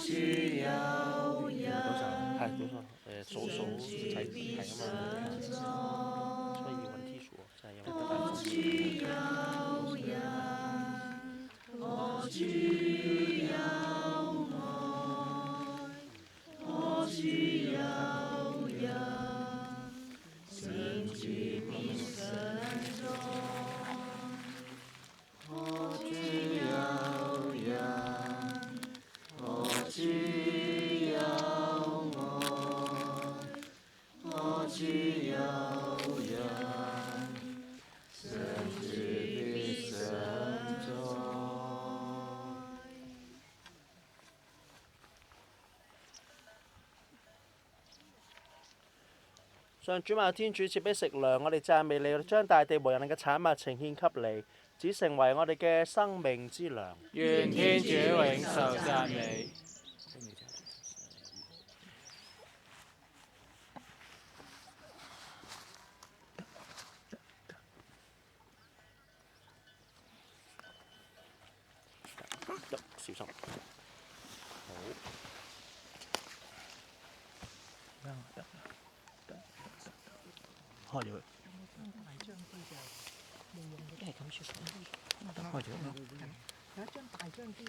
主有人，係早上數齊題啊嘛，所以要揾 T 數就係因為我主有人，我主有愛，我主有人，聖主必常在。我主有人，我主有愛，我主有人，上主必常在。上主萬天主賜俾食糧，我哋讚美你，將大地無人嘅產物呈獻給你，只成為我哋嘅生命之糧。願天主永受讚美。小心。好。開咗佢。係咁説，開咗。有一張大張啲。